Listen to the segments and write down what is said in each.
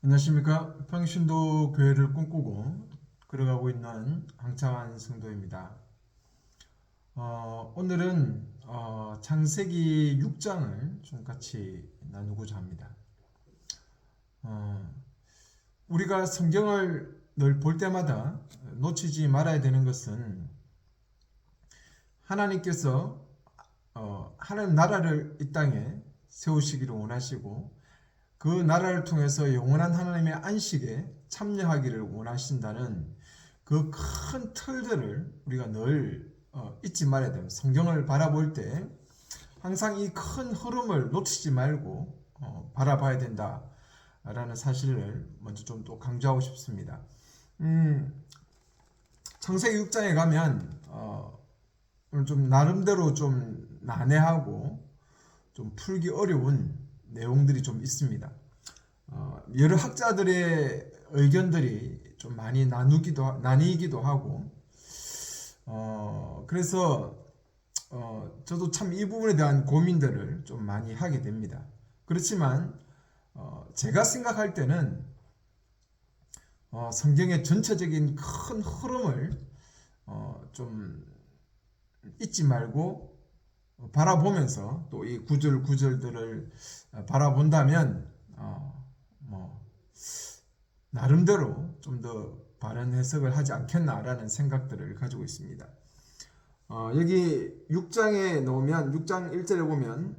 안녕하십니까. 평신도 교회를 꿈꾸고 걸어가고 있는 황창환 성도입니다. 오늘은 창세기 6장을 좀 같이 나누고자 합니다. 어, 우리가 성경을 늘 볼 때마다 놓치지 말아야 되는 것은 하나님께서 하나님 나라를 이 땅에 세우시기를 원하시고 그 나라를 통해서 영원한 하나님의 안식에 참여하기를 원하신다는 그 큰 틀들을 우리가 늘 잊지 말아야 됩니다. 성경을 바라볼 때 항상 이 큰 흐름을 놓치지 말고 바라봐야 된다라는 사실을 먼저 좀 또 강조하고 싶습니다. 창세기 6장에 가면 오늘 좀 나름대로 좀 난해하고 좀 풀기 어려운 내용들이 좀 있습니다. 여러 학자들의 의견들이 좀 많이 나뉘기도 하고, 그래서 저도 참 이 부분에 대한 고민들을 좀 많이 하게 됩니다. 그렇지만 제가 생각할 때는 성경의 전체적인 큰 흐름을 좀 잊지 말고 바라보면서 또 이 구절구절들을 바라본다면 뭐 나름대로 좀 더 바른 해석을 하지 않겠나라는 생각들을 가지고 있습니다. 여기 6장에 놓으면 6장 1절에 보면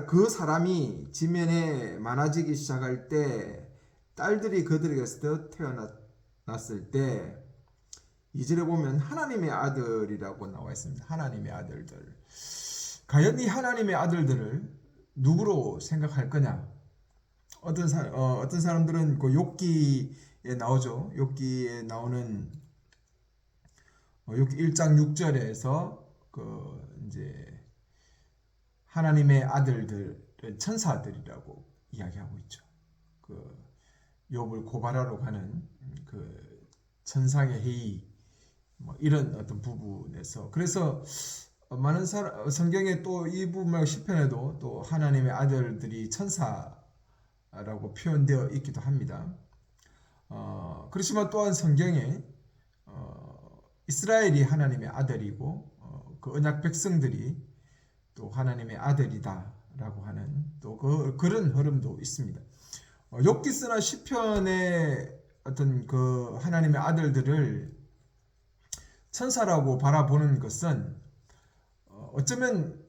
그 사람이 지면에 많아지기 시작할 때 딸들이 그들에게서 태어났을 때 2절에 보면 하나님의 아들이라고 나와 있습니다. 하나님의 아들들. 과연 이 하나님의 아들들을 누구로 생각할 거냐? 어떤 사람들은 그 욥기에 나오죠. 욥기에 나오는 욥기 1장 6절에서 그 이제 하나님의 아들들은 천사들이라고 이야기하고 있죠. 그 욥을 고발하러 가는 그 천상의 회의 뭐 이런 어떤 부분에서 그래서 많은 성경에 또 이 부분 말고 시편에도 또 하나님의 아들들이 천사라고 표현되어 있기도 합니다. 그렇지만 또한 성경에 이스라엘이 하나님의 아들이고 그 언약 백성들이 또 하나님의 아들이다라고 하는 또 그런 흐름도 있습니다. 욥기서나 시편의 어떤 그 하나님의 아들들을 천사라고 바라보는 것은 어쩌면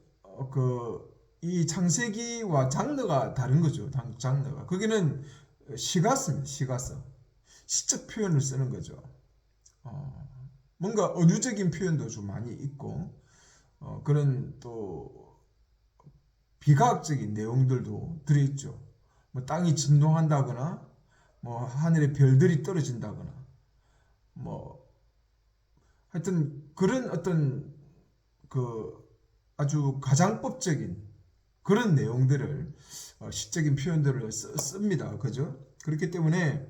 그 이 창세기와 장르가 다른 거죠. 장르가 거기는 시가서입니다. 시가서 시적 표현을 쓰는 거죠. 뭔가 은유적인 표현도 좀 많이 있고 그런 또 비과학적인 내용들도 들어있죠. 뭐 땅이 진동한다거나 뭐 하늘에 별들이 떨어진다거나 뭐 하여튼 그런 어떤 그 아주 가장법적인 그런 내용들을 시적인 표현들을 씁니다. 그죠? 그렇기 때문에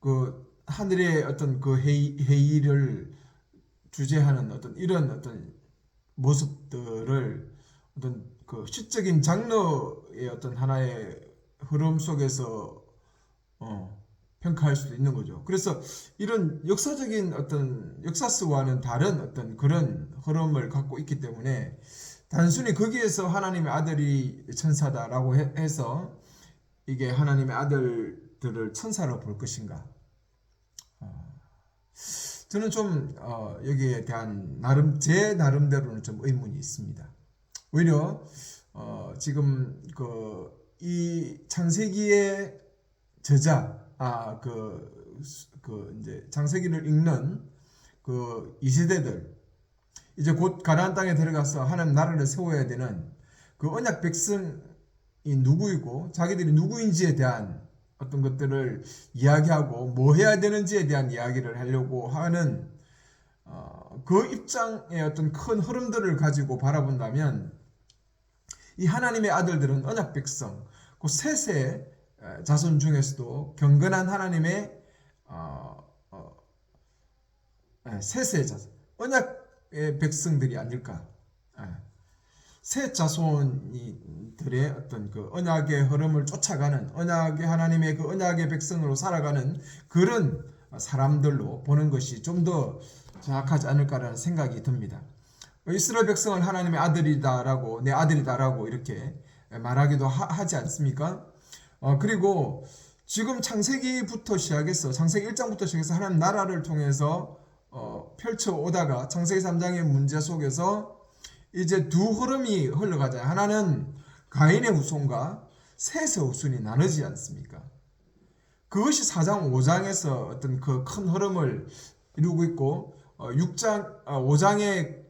그 하늘의 어떤 그 회의를 주재하는 어떤 이런 어떤 모습들을 어떤 그 시적인 장르의 어떤 하나의 흐름 속에서 평가할 수도 있는 거죠. 그래서 이런 역사적인 어떤 역사스와는 다른 어떤 그런 흐름을 갖고 있기 때문에 단순히 거기에서 하나님의 아들이 천사다라고 해서 이게 하나님의 아들들을 천사로 볼 것인가? 저는 좀 여기에 대한 제 나름대로는 좀 의문이 있습니다. 오히려 지금 이 창세기의 저자 이제 창세기를 읽는 그 2세대들 이제 곧 가나안 땅에 들어가서 하나님 나라를 세워야 되는 그 언약 백성이 누구이고 자기들이 누구인지에 대한 어떤 것들을 이야기하고 뭐 해야 되는지에 대한 이야기를 하려고 하는 그 입장의 어떤 큰 흐름들을 가지고 바라본다면 이 하나님의 아들들은 언약 백성, 그 셋의 자손 중에서도 경건한 하나님의 셋의 자손, 언약의 백성들이 아닐까. 셋 자손들의 어떤 그 언약의 흐름을 쫓아가는 언약의 하나님의 그 언약의 백성으로 살아가는 그런 사람들로 보는 것이 좀 더 정확하지 않을까라는 생각이 듭니다. 이스라엘 백성을 하나님의 아들이다라고 내 아들이다라고 이렇게 말하기도 하지 않습니까? 그리고 지금 창세기부터 시작해서 창세기 1장부터 시작해서 하나님 나라를 통해서 펼쳐오다가 창세기 3장의 문제 속에서 이제 두 흐름이 흘러가잖아요. 하나는 가인의 후손과 셋의 후손이 나누지 않습니까? 그것이 4장 5장에서 어떤 그 큰 흐름을 이루고 있고 5장의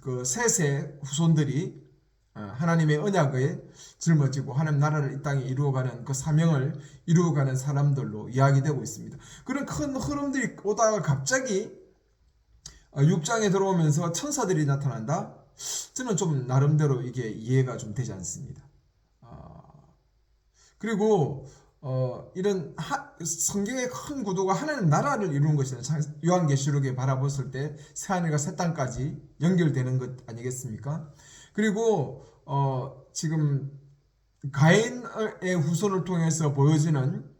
그 셋의 후손들이 하나님의 언약에 짊어지고 하나님 나라를 이 땅에 이루어가는 그 사명을 이루어가는 사람들로 이야기되고 있습니다. 그런 큰 흐름들이 오다가 갑자기 6장에 들어오면서 천사들이 나타난다? 저는 좀 나름대로 이게 이해가 좀 되지 않습니다. 그리고 이런 성경의 큰 구도가 하나님 나라를 이루는 것이다. 요한계시록에 바라봤을 때 새하늘과 새 땅까지 연결되는 것 아니겠습니까? 그리고 지금 가인의 후손을 통해서 보여지는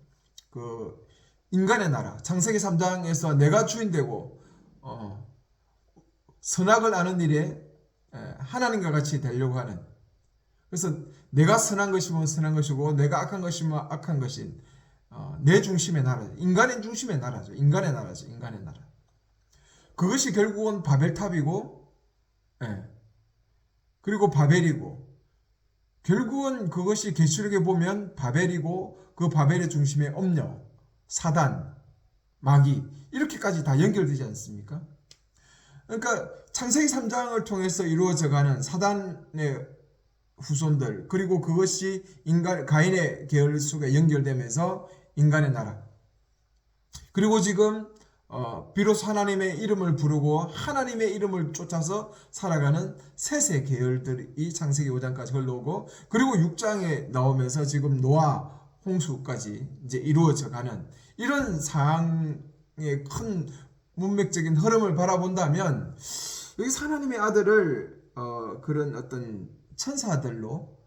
그 인간의 나라, 창세기 3장에서 내가 주인 되고 선악을 아는 일에 하나님과 같이 되려고 하는, 그래서 내가 선한 것이면 선한 것이고 내가 악한 것이면 악한 것인 내 중심의 나라, 인간의 중심의 나라죠. 인간의 나라죠. 인간의 나라. 그것이 결국은 바벨탑이고 그리고 바벨이고, 결국은 그것이 계시록에 보면 바벨이고 그 바벨의 중심에 엄녀, 사단, 마귀 이렇게까지 다 연결되지 않습니까? 그러니까 창세기 3장을 통해서 이루어져가는 사단의 후손들, 그리고 그것이 가인의 계열 속에 연결되면서 인간의 나라, 그리고 지금 비로소 하나님의 이름을 부르고 하나님의 이름을 쫓아서 살아가는 셋의 계열들이 창세기 5장까지 흘러오고, 그리고 6장에 나오면서 지금 노아 홍수까지 이제 이루어져가는 이런 상황의 큰 문맥적인 흐름을 바라본다면 여기서 하나님의 아들을 그런 어떤 천사들로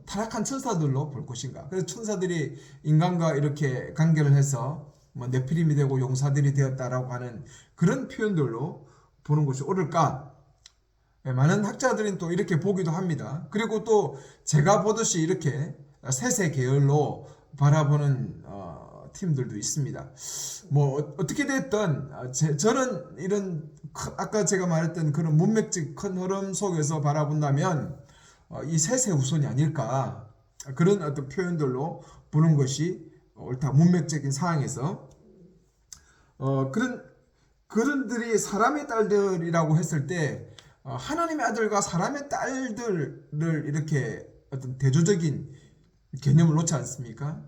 타락한 천사들로 볼 것인가? 그래서 천사들이 인간과 이렇게 관계를 해서 뭐 네피림이 되고 용사들이 되었다라고 하는 그런 표현들로 보는 것이 옳을까? 많은 학자들은 또 이렇게 보기도 합니다. 그리고 또 제가 보듯이 이렇게 셋의 계열로 바라보는 팀들도 있습니다. 뭐 어떻게 됐든 저는 이런 아까 제가 말했던 그런 문맥적 큰 흐름 속에서 바라본다면 이 셋의 후손이 아닐까, 그런 어떤 표현들로 보는 것이 옳다. 문맥적인 상황에서 그런들이 사람의 딸들이라고 했을 때 하나님의 아들과 사람의 딸들을 이렇게 어떤 대조적인 개념을 놓지 않습니까?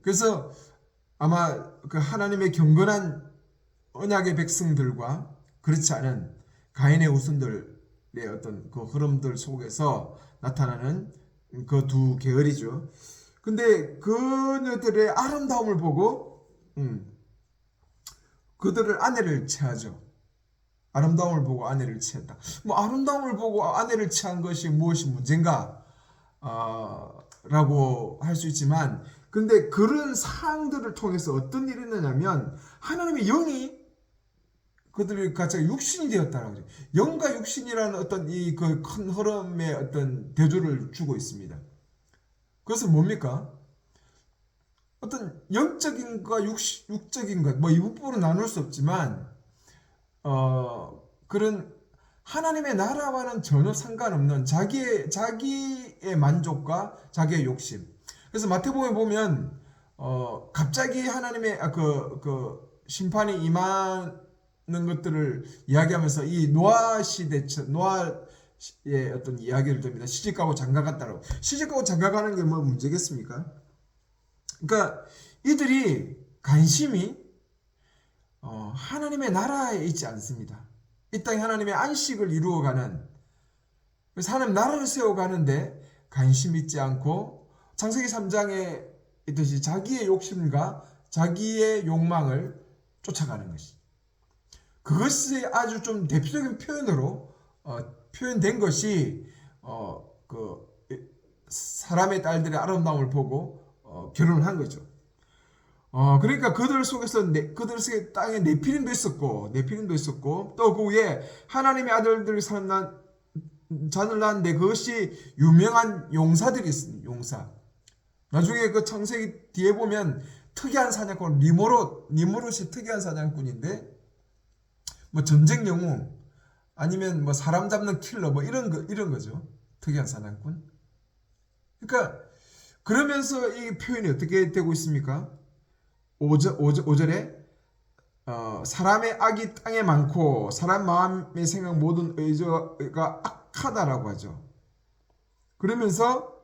그래서 아마 그 하나님의 경건한 언약의 백성들과 그렇지 않은 가인의 후손들의 어떤 그 흐름들 속에서 나타나는 그 두 계열이죠. 근데 그녀들의 아름다움을 보고 그들을 아내를 취하죠. 아름다움을 보고 아내를 취했다. 뭐 아름다움을 보고 아내를 취한 것이 무엇이 문제인가? 라고 할 수 있지만, 근데 그런 사항들을 통해서 어떤 일이 있느냐면 하나님의 영이 그들이 같이 육신이 되었다라고 하죠. 영과 육신이라는 어떤 이 그 큰 흐름의 어떤 대조를 주고 있습니다. 그것은 뭡니까? 어떤 영적인 것과 육적인 것, 뭐 이 부분으로 나눌 수 없지만 그런 하나님의 나라와는 전혀 상관없는 자기의 만족과 자기의 욕심. 그래서 마태복음에 보면 갑자기 하나님의 그 심판이 임하는 것들을 이야기하면서 이 노아 시대, 노아의 어떤 이야기를 듭니다. 시집가고 장가갔다라고. 시집가고 장가가는 게 뭐 문제겠습니까? 그러니까 이들이 관심이 하나님의 나라에 있지 않습니다. 이 땅에 하나님의 안식을 이루어가는, 그래서 하나님 나라를 세워가는데 관심 있지 않고 창세기 3장에 있듯이 자기의 욕심과 자기의 욕망을 쫓아가는 것이, 그것이 아주 좀 대표적인 표현으로 표현된 것이 그 사람의 딸들의 아름다움을 보고 결혼을 한 거죠. 그러니까 그들 속에서 그들 속에 땅에 네피림도 있었고 또 그 위에 하나님의 아들들이 자녀를 낳았는데 그것이 유명한 용사들이 있습니다. 용사. 나중에 그 창세기 뒤에 보면 특이한 사냥꾼 니무롯이 특이한 사냥꾼인데 뭐 전쟁 영웅 아니면 뭐 사람 잡는 킬러 뭐 이런 거죠. 특이한 사냥꾼. 그러니까 그러면서 이 표현이 어떻게 되고 있습니까? 5절에 사람의 악이 땅에 많고 사람 마음의 생각 모든 의지가 악하다라고 하죠. 그러면서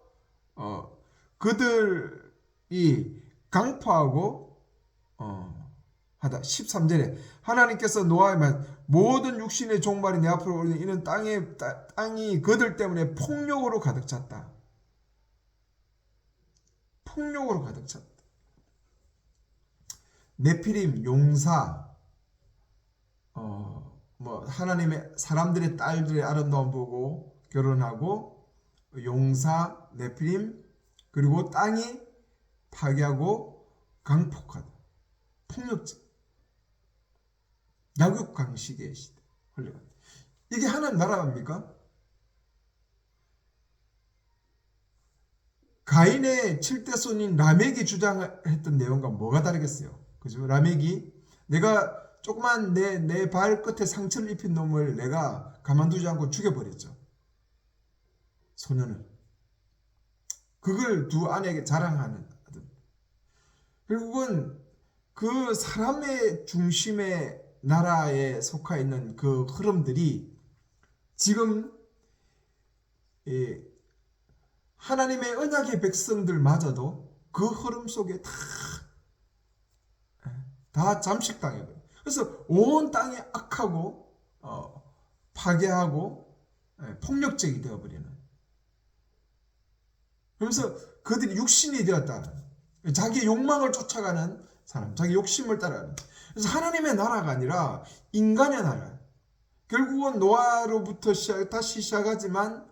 그들이 강포하고 하다. 13절에 하나님께서 노아의 말 모든 육신의 종말이 내 앞으로 오르니 이는 땅이 그들 때문에 폭력으로 가득 찼다. 폭력으로 가득 찼다. 네피림 용사 뭐 하나님의 사람들의 딸들의 아름다움 보고 결혼하고 용사 네피림 그리고 땅이 파괴하고 강폭하다. 폭력적 약육강식의 시대. 이게 하나님 나라입니까? 가인의 7대 손인 라멕이 주장했던 내용과 뭐가 다르겠어요? 그죠? 라멕이 내가 조그만 내 발끝에 상처를 입힌 놈을 내가 가만두지 않고 죽여버렸죠. 소년을. 그걸 두 아내에게 자랑하는. 결국은 그 사람의 중심의 나라에 속해 있는 그 흐름들이 지금 하나님의 언약의 백성들마저도 그 흐름 속에 다 잠식당해요. 그래서 온 땅이 악하고 파괴하고 폭력적이 되어버리는. 그래서 그들이 육신이 되었다. 자기 욕망을 쫓아가는 사람, 자기 욕심을 따라가는. 그래서 하나님의 나라가 아니라 인간의 나라. 결국은 노아로부터 다시 시작하지만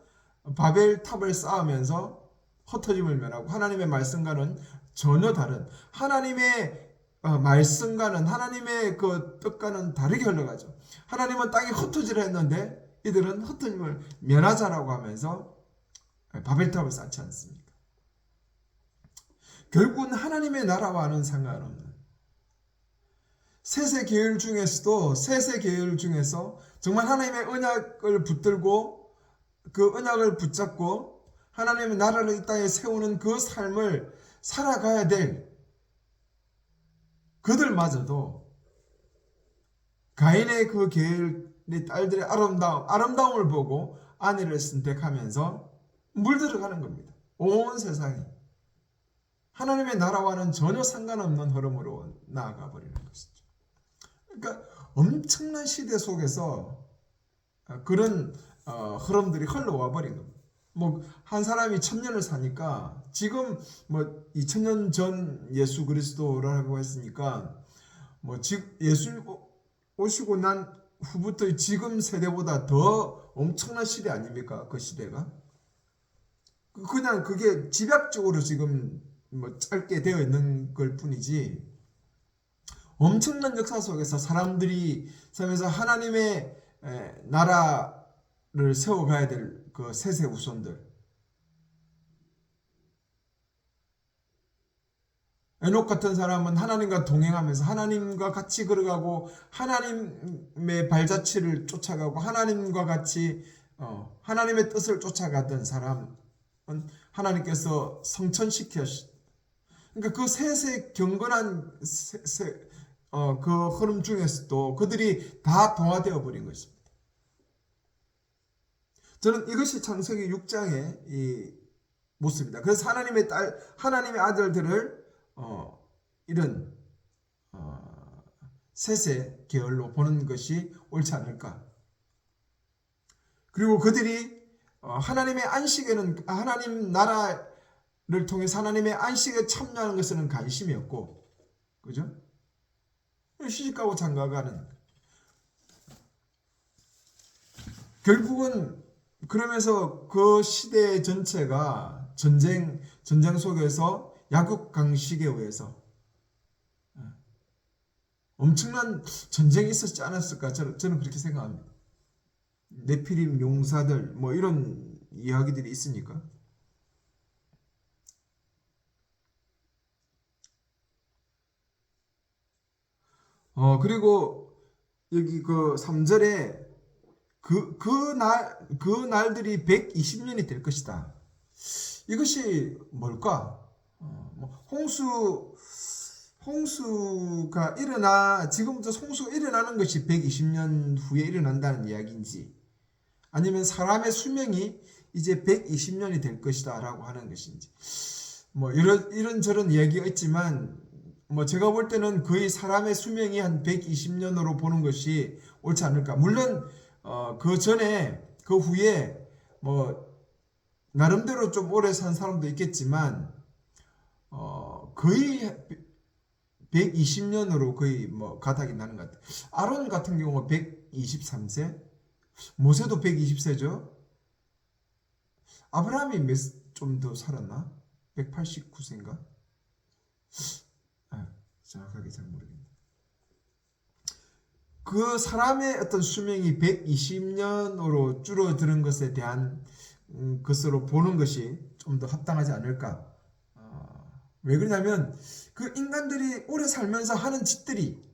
바벨 탑을 쌓으면서 흩어짐을 면하고 하나님의 말씀과는 전혀 다른 하나님의 말씀과는 하나님의 그 뜻과는 다르게 흘러가죠. 하나님은 땅이 흩어지려 했는데 이들은 흩어짐을 면하자라고 하면서 바벨탑을 쌓지 않습니까? 결국은 하나님의 나라와는 상관없는 셋의 계율 중에서 정말 하나님의 언약을 붙들고 그 언약을 붙잡고 하나님의 나라를 이 땅에 세우는 그 삶을 살아가야 될 그들마저도 가인의 그 계율의 딸들의 아름다움을 보고 아내를 선택하면서 물들어가는 겁니다. 온 세상이 하나님의 나라와는 전혀 상관없는 흐름으로 나아가 버리는 것이죠. 그러니까 엄청난 시대 속에서 그런 흐름들이 흘러와 버린 겁니다. 뭐 한 사람이 1000년을 사니까 지금 뭐 2000년 전 예수 그리스도라고 했으니까 뭐 예수 오시고 난 후부터 지금 세대보다 더 엄청난 시대 아닙니까? 그 시대가 그냥 그게 집약적으로 지금 뭐 짧게 되어 있는 걸 뿐이지 엄청난 역사 속에서 사람들이 살면서 하나님의 나라를 세워가야 될 그 셋의 후손들 에녹 같은 사람은 하나님과 동행하면서 하나님과 같이 걸어가고 하나님의 발자취를 쫓아가고 하나님과 같이 하나님의 뜻을 쫓아가던 사람은 하나님께서 성천시켜 그러니까 그 셋의 경건한 그 흐름 중에서도 그들이 다 동화되어 버린 것입니다. 저는 이것이 창세기 6장의 이 모습입니다. 그래서 하나님의 아들들을 이런 셋의 계열로 보는 것이 옳지 않을까. 그리고 그들이 하나님의 안식에는 하나님 나라를 통해서 하나님의 안식에 참여하는 것에는 관심이 없고, 그죠? 시집가고 장가가는 결국은 그러면서 그 시대 전체가 전쟁 속에서 약육강식에 의해서 엄청난 전쟁이 있었지 않았을까? 저는 그렇게 생각합니다. 네피림 용사들 뭐 이런 이야기들이 있으니까. 그리고 여기 그 3절에 그 날들이 120년이 될 것이다. 이것이 뭘까? 뭐 홍수가 지금부터 홍수가 일어나는 것이 120년 후에 일어난다는 이야기인지, 아니면 사람의 수명이 이제 120년이 될 것이다 라고 하는 것인지, 뭐 이런저런 이야기가 있지만, 뭐 제가 볼 때는 거의 사람의 수명이 한 120년으로 보는 것이 옳지 않을까. 물론 그 전에 그 후에 뭐 나름대로 좀 오래 산 사람도 있겠지만 거의 120년으로 거의 뭐 가닥이 나는 것 같아요. 아론 같은 경우 123세, 모세도 120세죠. 아브라함이 좀 더 살았나? 189세인가? 정확하게 잘 모르겠네. 그 사람의 어떤 수명이 120년으로 줄어드는 것에 대한 것으로 보는 것이 좀 더 합당하지 않을까. 왜 그러냐면 그 인간들이 오래 살면서 하는 짓들이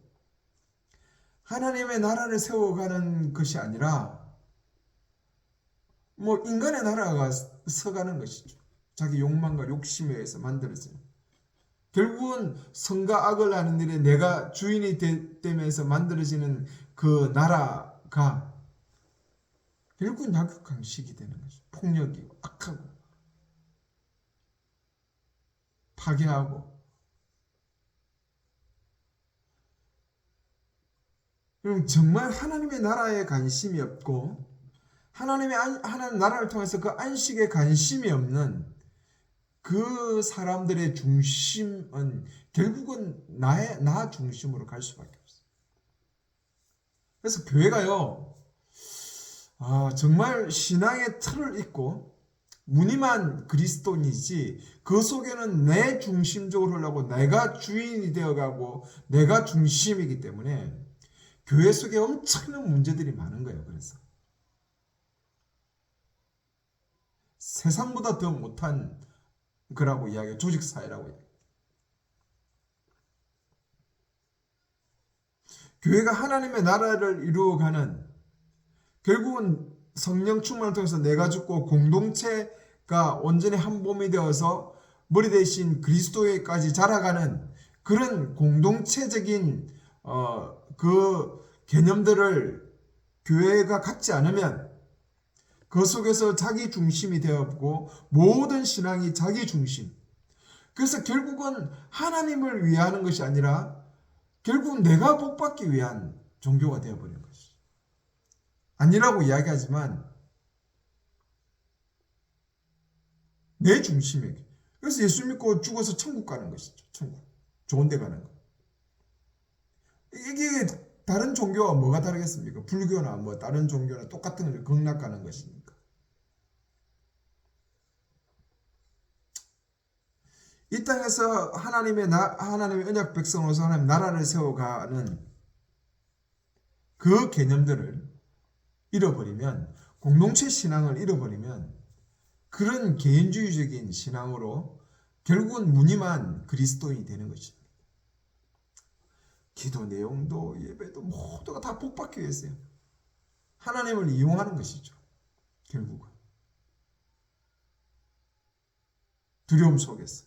하나님의 나라를 세워가는 것이 아니라 뭐 인간의 나라가 서가는 것이죠. 자기 욕망과 욕심에 의해서 만들어진. 결국은 선과 악을 하는 일에 내가 주인이 되면서 만들어지는 그 나라가 결국은 약육강식이 되는 것이죠. 폭력이고 악하고 파괴하고. 그럼 정말 하나님의 나라에 관심이 없고 하나님 나라를 통해서 그 안식에 관심이 없는 그 사람들의 중심은 결국은 나 중심으로 갈 수밖에 없어요. 그래서 교회가요, 정말 신앙의 틀을 잇고 무늬만 그리스도인이지 그 속에는 내 중심적으로 하려고 내가 주인이 되어가고 내가 중심이기 때문에 교회 속에 엄청난 문제들이 많은 거예요. 그래서 세상보다 더 못한 거라고 이야기해요. 조직사회라고 이야기해요. 교회가 하나님의 나라를 이루어가는, 결국은 성령 충만을 통해서 내가 죽고 공동체가 온전히 한 몸이 되어서 머리 대신 그리스도에까지 자라가는 그런 공동체적인 그 개념들을 교회가 갖지 않으면 그 속에서 자기 중심이 되었고 모든 신앙이 자기 중심. 그래서 결국은 하나님을 위하는 것이 아니라 결국은 내가 복받기 위한 종교가 되어버린 것이. 아니라고 이야기하지만 내 중심에게. 그래서 예수 믿고 죽어서 천국 가는 것이죠. 천국. 좋은 데 가는 거. 이게 다른 종교와 뭐가 다르겠습니까? 불교나 뭐 다른 종교나 똑같은 걸 극락가는 것이니까. 이 땅에서 하나님의 언약 백성으로서 하나님 나라를 세워가는 그 개념들을 잃어버리면, 공동체 신앙을 잃어버리면 그런 개인주의적인 신앙으로 결국은 무늬만 그리스도인이 되는 것입니다. 기도 내용도 예배도 모두가 다 복받기 위해서요. 하나님을 이용하는 것이죠. 결국은 두려움 속에서,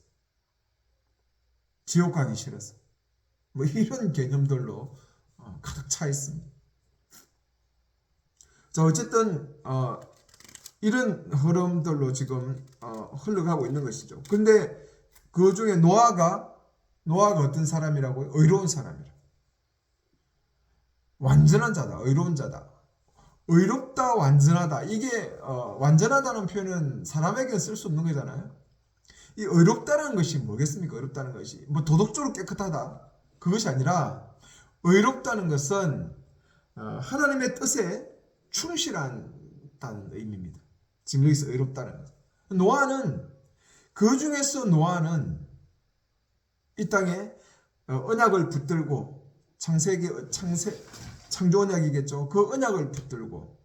지옥 가기 싫어서, 뭐 이런 개념들로 가득 차 있습니다. 자, 어쨌든 이런 흐름들로 지금 흘러가고 있는 것이죠. 근데 그 중에 노아가 어떤 사람이라고요? 의로운 사람이라. 완전한 자다, 의로운 자다. 의롭다, 완전하다. 이게 완전하다는 표현은 사람에게 쓸 수 없는 거잖아요. 이 의롭다는 것이 뭐겠습니까? 의롭다는 것이 뭐 도덕적으로 깨끗하다 그것이 아니라, 의롭다는 것은 하나님의 뜻에 충실한다는 의미입니다. 지금 여기서 의롭다는 거죠. 노아는 그 중에서 노아는 이 땅에 언약을 붙들고 창조 언약이겠죠. 그 언약을 붙들고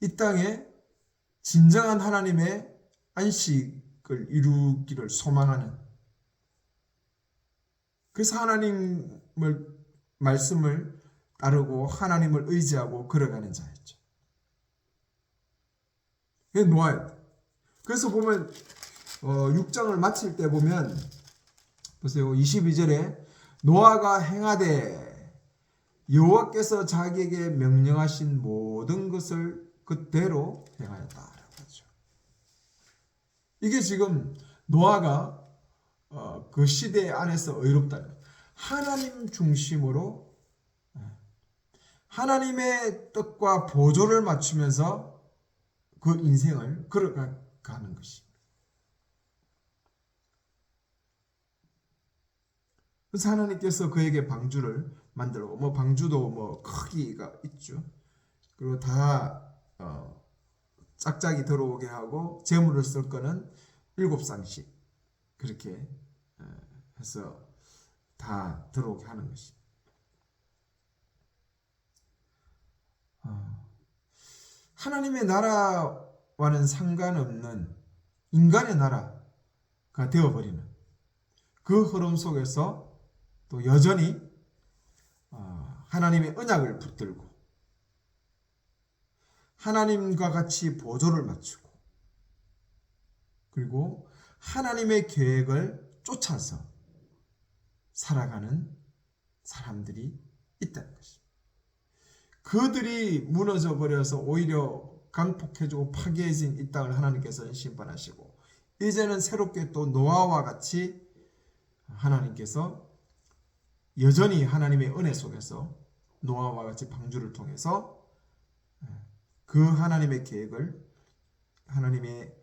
이 땅에 진정한 하나님의 안식을 이루기를 소망하는, 그래서 하나님을 말씀을 따르고 하나님을 의지하고 걸어가는 자였죠. 그게 노아예요. 그래서 보면 6장을 마칠 때 보면 보세요. 22절에 노아가 행하되 여호와께서 자기에게 명령하신 모든 것을 그대로 행하였다라고 하죠. 이게 지금 노아가 그 시대 안에서 의롭다. 하나님 중심으로 하나님의 뜻과 보조를 맞추면서 그 인생을 걸어가는 것입니다. 그래서 하나님께서 그에게 방주를 만들고, 방주도 크기가 있죠. 그리고 다 짝짝이 들어오게 하고 재물을 쓸 거는 7쌍씩 그렇게 해서 다 들어오게 하는 것입니다. 하나님의 나라와는 상관없는 인간의 나라가 되어버리는 그 흐름 속에서 또 여전히 하나님의 언약을 붙들고 하나님과 같이 보조를 맞추고 그리고 하나님의 계획을 쫓아서 살아가는 사람들이 있다는 것입니다. 그들이 무너져 버려서 오히려 강폭해지고 파괴해진 이 땅을 하나님께서는 심판하시고 이제는 새롭게 또 노아와 같이 하나님께서 여전히 하나님의 은혜 속에서 노아와 같이 방주를 통해서 그 하나님의 계획을 하나님의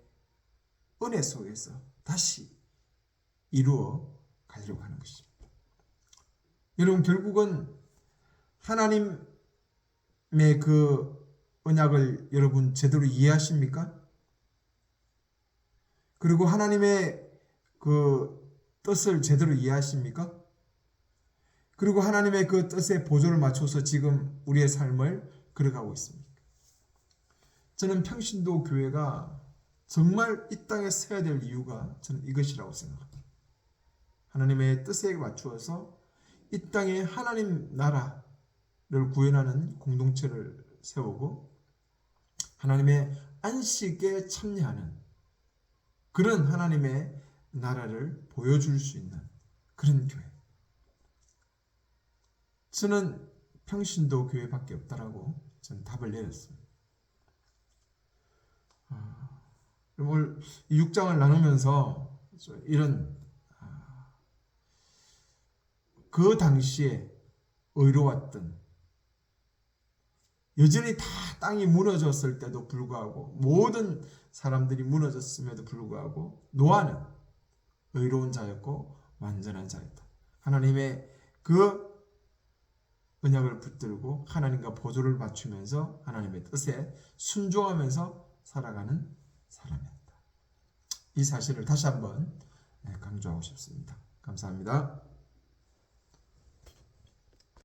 은혜 속에서 다시 이루어 가려고 하는 것입니다. 여러분, 결국은 하나님의 그 언약을 여러분 제대로 이해하십니까? 그리고 하나님의 그 뜻을 제대로 이해하십니까? 그리고 하나님의 그 뜻에 보조를 맞춰서 지금 우리의 삶을 걸어가고 있습니다. 저는 평신도 교회가 정말 이 땅에 서야 될 이유가 저는 이것이라고 생각합니다. 하나님의 뜻에 맞추어서 이 땅에 하나님 나라를 구현하는 공동체를 세우고 하나님의 안식에 참여하는 그런 하나님의 나라를 보여줄 수 있는 그런 교회. 저는 평신도 교회밖에 없다라고 저는 답을 내렸습니다. 오늘 6장을 나누면서 이런 그 당시에 의로웠던 여전히 다 땅이 무너졌을 때도 불구하고 모든 사람들이 무너졌음에도 불구하고 노아는 의로운 자였고 완전한 자였다. 하나님의 그 언약을 붙들고 하나님과 보조를 맞추면서 하나님의 뜻에 순종하면서 살아가는 사람이었다. 이 사실을 다시 한번 강조하고 싶습니다. 감사합니다.